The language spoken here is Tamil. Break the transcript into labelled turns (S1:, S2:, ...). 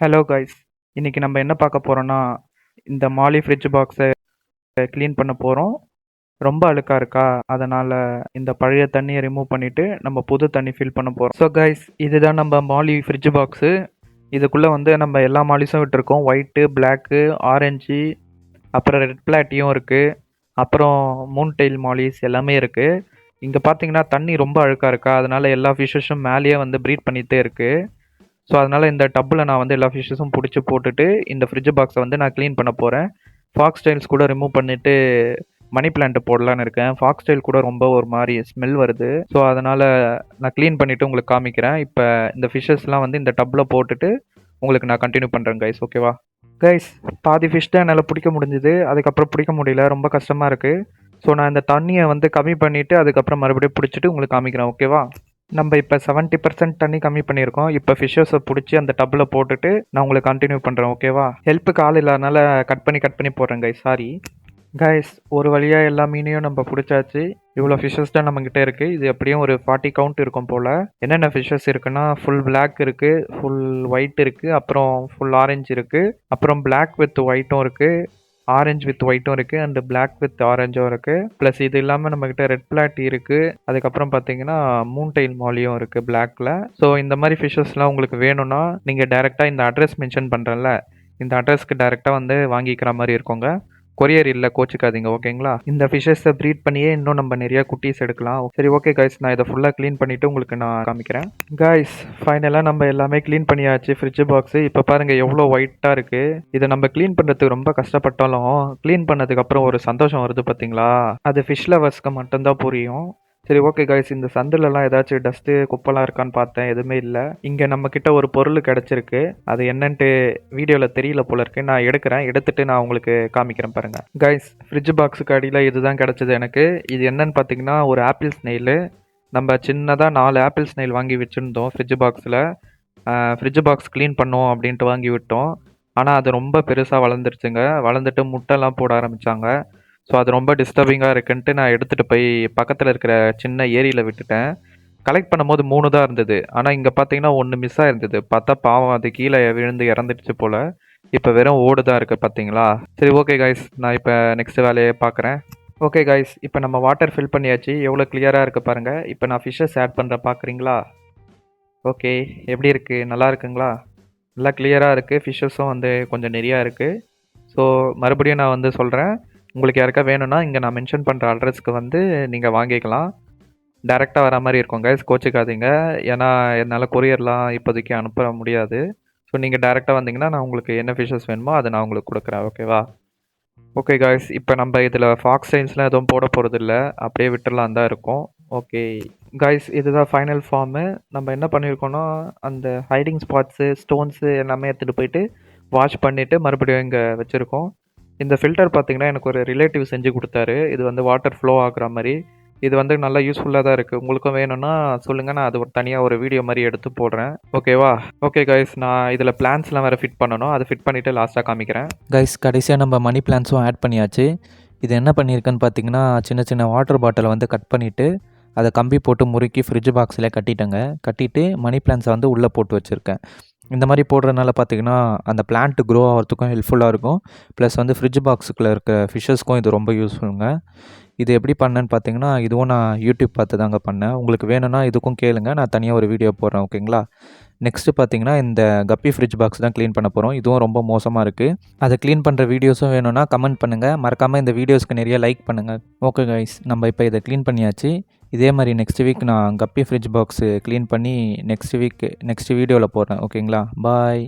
S1: ஹலோ கைஸ், இன்னைக்கு நம்ம என்ன பார்க்க போறோம்னா, இந்த மாலி ஃப்ரிட்ஜ் பாக்ஸை க்ளீன் பண்ண போகிறோம். ரொம்ப அழுக்காக இருக்கா, அதனால் இந்த பழைய தண்ணியை ரிமூவ் பண்ணிவிட்டு நம்ம புது தண்ணி ஃபில் பண்ண போகிறோம். ஸோ கைஸ், இதுதான் நம்ம மாலி ஃப்ரிட்ஜ் பாக்ஸு. இதுக்குள்ளே வந்து நம்ம எல்லா மாலிஸும் விட்டுருக்கோம். ஒயிட்டு, பிளாக்கு, ஆரஞ்சு, அப்புறம் ரெட் பிளாட்டியும் இருக்குது. அப்புறம் மூன் டெயில் மாலிஸ் எல்லாமே இருக்குது. இங்கே பார்த்தீங்கன்னா தண்ணி ரொம்ப அழுக்காக இருக்கா, அதனால் எல்லா ஃபிஷ்ஷஸும் மேலேயே வந்து ப்ரீட் பண்ணிகிட்டே இருக்குது. ஸோ அதனால் இந்த டப்பில் நான் வந்து எல்லா ஃபிஷ்ஷஸும் பிடிச்சி போட்டுட்டு இந்த ஃப்ரிட்ஜ் பாக்ஸை வந்து நான் க்ளீன் பண்ண போகிறேன். ஃபாக்ஸ் டைல்ஸ் கூட ரிமூவ் பண்ணிவிட்டு மணி பிளான்ட் போடலான்னு இருக்கேன். ஃபாக்ஸ் டைல் கூட ரொம்ப ஒரு மாதிரி ஸ்மெல் வருது. ஸோ அதனால் நான் க்ளீன் பண்ணிவிட்டு உங்களுக்கு காமிக்கிறேன். இப்போ இந்த ஃபிஷ்ஷஸ்லாம் வந்து இந்த டப்பில் போட்டுட்டு உங்களுக்கு நான் கண்டினியூ பண்ணுறேன் கைஸ், ஓகேவா? கைஸ், பாதி ஃபிஷ் தான் என்னால் பிடிக்க முடிஞ்சுது, அதுக்கப்புறம் பிடிக்க முடியல, ரொம்ப கஷ்டமாக இருக்குது. ஸோ நான் இந்த தண்ணியை வந்து கம்மி பண்ணிவிட்டு அதுக்கப்புறம் மறுபடியும் பிடிச்சிட்டு உங்களுக்கு காமிக்கிறேன், ஓகேவா? நம்ம இப்போ 70% தண்ணி கம்மி பண்ணியிருக்கோம். இப்போ ஃபிஷ்ஷஸை பிடிச்சி அந்த டப்பில் போட்டுட்டு நான் உங்களுக்கு கண்டினியூ பண்ணுறேன், ஓகேவா? ஹெல்ப்புக்கு ஆள் இல்லாதனால கட் பண்ணி போடுறேன் கைஸ், சாரி. கைஸ், ஒரு வழியாக எல்லா மீனையும் நம்ம பிடிச்சாச்சு. இவ்வளோ ஃபிஷ்ஷஸ் தான் நம்மக்கிட்ட இருக்குது. இது எப்படியும் ஒரு 40 கவுண்ட் இருக்கும் போல். என்னென்ன ஃபிஷ்ஷஸ் இருக்குன்னா, ஃபுல் பிளாக் இருக்குது, ஃபுல் ஒயிட் இருக்குது, அப்புறம் ஃபுல் ஆரஞ்சு இருக்குது, அப்புறம் பிளாக் வித் ஒயிட்டும் இருக்குது, ஆரஞ்சு வித் ஒயிட்டும் இருக்குது, அண்ட் பிளாக் வித் ஆரஞ்சும் இருக்குது. ப்ளஸ் இது இல்லாமல் நம்மக்கிட்ட ரெட் பிளாட்டி இருக்குது. அதுக்கப்புறம் பார்த்தீங்கன்னா மூன் டெயில் மாலியும் இருக்குது பிளாக்ல. ஸோ இந்த மாதிரி ஃபிஷ்ஷஸ்லாம் உங்களுக்கு வேணும்னா நீங்கள் டேரெக்டாக இந்த அட்ரஸ் மென்ஷன் பண்ணுறேன்ல, இந்த அட்ரஸ்க்கு டேரெக்டாக வந்து வாங்கிக்கிற மாதிரி இருக்குங்க. கொரியர் இல்லை, கோச்சிக்காதீங்க, ஓகேங்களா? இந்த ஃபிஷ்ஷஸை ப்ரீட் பண்ணியே இன்னும் நம்ம நிறைய குட்டீஸ் எடுக்கலாம். சரி, ஓகே கைஸ், நான் இதை ஃபுல்லாக க்ளீன் பண்ணிவிட்டு உங்களுக்கு நான் காமிக்கிறேன். கைஸ், ஃபைனலாக நம்ம எல்லாமே க்ளீன் பண்ணியாச்சு ஃப்ரிட்ஜ் பாக்ஸு. இப்போ பாருங்கள் எவ்வளோ ஒயிட்டாக இருக்குது. இதை நம்ம க்ளீன் பண்ணுறதுக்கு ரொம்ப கஷ்டப்பட்டாலும் க்ளீன் பண்ணதுக்கப்புறம் ஒரு சந்தோஷம் வருது பார்த்தீங்களா? அது ஃபிஷ் லவர்ஸ்க்கு மட்டும்தான் புரியும். சரி, ஓகே கைஸ், இந்த சந்திலலாம் ஏதாச்சும் டஸ்ட்டு குப்பெல்லாம் இருக்கான்னு பார்த்தேன், எதுவுமே இல்லை. இங்கே நம்மக்கிட்ட ஒரு பொருள் கிடச்சிருக்கு. அது என்னன்ட்டு வீடியோவில் தெரியல போல இருக்கு. நான் எடுத்துட்டு நான் உங்களுக்கு காமிக்கிறேன் பாருங்கள். கைஸ், ஃப்ரிட்ஜ் பாக்ஸுக்கு அடியில் இதுதான் கிடச்சிது எனக்கு. இது என்னன்னு பார்த்தீங்கன்னா ஒரு ஆப்பிள் ஸ்னெயிலு. நம்ம சின்னதாக 4 ஆப்பிள் ஸ்னெயில் வாங்கி வச்சுருந்தோம் ஃப்ரிட்ஜ் பாக்ஸில். ஃப்ரிட்ஜ் பாக்ஸ் க்ளீன் பண்ணுவோம் அப்படின்ட்டு வாங்கி விட்டோம். ஆனால் அது ரொம்ப பெருசாக வளர்ந்துருச்சுங்க. வளர்ந்துட்டு முட்டைலாம் போட ஆரம்பித்தாங்க. ஸோ அது ரொம்ப டிஸ்டர்பிங்காக இருக்குன்ட்டு நான் எடுத்துகிட்டு போய் பக்கத்தில் இருக்கிற சின்ன ஏரியில் விட்டுட்டேன். கலெக்ட் பண்ணும்போது 3 தான் இருந்தது. ஆனால் இங்கே பார்த்தீங்கன்னா 1 மிஸ் ஆயிருந்தது. பார்த்தா பாவம் அது கீழே விழுந்து இறந்துடுச்சு போல். இப்போ வெறும் ஓடு தான் இருக்குது பார்த்தீங்களா? சரி, ஓகே கைஸ், நான் இப்போ நெக்ஸ்ட் வேலையை பார்க்குறேன். ஓகே கைஸ், இப்போ நம்ம வாட்டர் ஃபில் பண்ணியாச்சு. எவ்வளோ கிளியராக இருக்குது பாருங்கள். இப்போ நான் ஃபிஷ்ஷஸ் ஆட் பண்ணுறேன், பார்க்குறீங்களா? ஓகே, எப்படி இருக்குது? நல்லா இருக்குங்களா? நல்லா கிளியராக இருக்குது. ஃபிஷ்ஷஸும் வந்து கொஞ்சம் நிறையா இருக்குது. ஸோ மறுபடியும் நான் வந்து சொல்கிறேன், உங்களுக்கு யாருக்கா வேணும்னா இங்கே நான் மென்ஷன் பண்ணுற அட்ரஸ்க்கு வந்து நீங்கள் வாங்கிக்கலாம். டேரெக்டாக வர மாதிரி இருக்கும் கைஸ், கோச்சிக்காதீங்க. ஏன்னா என்னால் கொரியர்லாம் இப்போதைக்கு அனுப்ப முடியாது. ஸோ நீங்கள் டேரெக்டாக வந்தீங்கன்னா நான் உங்களுக்கு என்ன ஃபிஷ்ஷஸ் வேணுமோ அதை நான் உங்களுக்கு கொடுக்குறேன், ஓகேவா? ஓகே கைஸ், இப்போ நம்ம இதில் ஃபாக்ஸ் டைல்ஸ்லாம் எதுவும் போட போகிறது இல்லை, அப்படியே விட்டுறலாம் தான் இருக்கும். ஓகே கைஸ், இதுதான் ஃபைனல் ஃபார்மு. நம்ம என்ன பண்ணியிருக்கோன்னா அந்த ஹைடிங் ஸ்பாட்ஸு, ஸ்டோன்ஸு எல்லாமே எடுத்துகிட்டு போயிட்டு வாஷ் பண்ணிவிட்டு மறுபடியும் இங்கே வச்சுருக்கோம். இந்த ஃபில்டர் பார்த்தீங்கன்னா எனக்கு ஒரு ரிலேட்டிவ் செஞ்சு கொடுத்தாரு. இது வந்து வாட்டர் ஃப்ளோ ஆகுற மாதிரி. இது வந்து நல்லா யூஸ்ஃபுல்லாக தான் இருக்குது. உங்களுக்கும் வேணும்னா சொல்லுங்கள், நான் அது ஒரு தனியாக ஒரு வீடியோ மாதிரி எடுத்து போடுறேன், ஓகேவா? ஓகே கைஸ், நான் இதில் பிளான்ஸ்லாம் வேறு ஃபிட் பண்ணணும். அதை ஃபிட் பண்ணிவிட்டு லாஸ்ட்டாக காமிக்கிறேன்.
S2: கைஸ், கடைசியாக நம்ம மணி பிளான்ஸும் ஆட் பண்ணியாச்சு. இது என்ன பண்ணியிருக்கேன்னு பார்த்தீங்கன்னா, சின்ன சின்ன வாட்டர் பாட்டிலை வந்து கட் பண்ணிவிட்டு அதை கம்பி போட்டு முறுக்கி ஃப்ரிட்ஜ் பாக்ஸில் கட்டிட்டு மணி பிளான்ஸை வந்து உள்ளே போட்டு வச்சுருக்கேன். இந்த மாதிரி போடுறதுனால பார்த்திங்கன்னா அந்த பிளான்ட் க்ரோ ஆகிறதுக்கும் ஹெல்ப்ஃபுல்லாக இருக்கும். ப்ளஸ் வந்து ஃப்ரிட்ஜ் பாக்ஸுக்குள்ளே இருக்க ஃபிஷ்ஷஸ்க்கும் இது ரொம்ப யூஸ்ஃபுல்லுங்க. இது எப்படி பண்ணேன்னு பார்த்தீங்கன்னா, இதுவும் நான் யூடியூப் பார்த்து தாங்க பண்ணேன். உங்களுக்கு வேணும்னா இதுக்கும் கேளுங்க, நான் தனியாக ஒரு வீடியோ போடுறேன், ஓகேங்களா? நெக்ஸ்ட்டு பார்த்தீங்கன்னா இந்த கப்பி ஃப்ரிட்ஜ் பாக்ஸ் தான் க்ளீன் பண்ண போகிறோம். இதுவும் ரொம்ப மோசமாக இருக்குது. அதை க்ளீன் பண்ணுற வீடியோஸும் வேணும்னா கமெண்ட் பண்ணுங்கள். மறக்காமல் இந்த வீடியோஸ்க்கு நிறைய லைக் பண்ணுங்கள். ஓகே கைஸ், நம்ம இப்போ இதை க்ளீன் பண்ணியாச்சு. இதே மாதிரி நெக்ஸ்ட் வீக் நான் கப்பி ஃப்ரிட்ஜ் பாக்ஸு க்ளீன் பண்ணி நெக்ஸ்ட் வீடியோவில் போடுறேன், ஓகேங்களா? பாய்.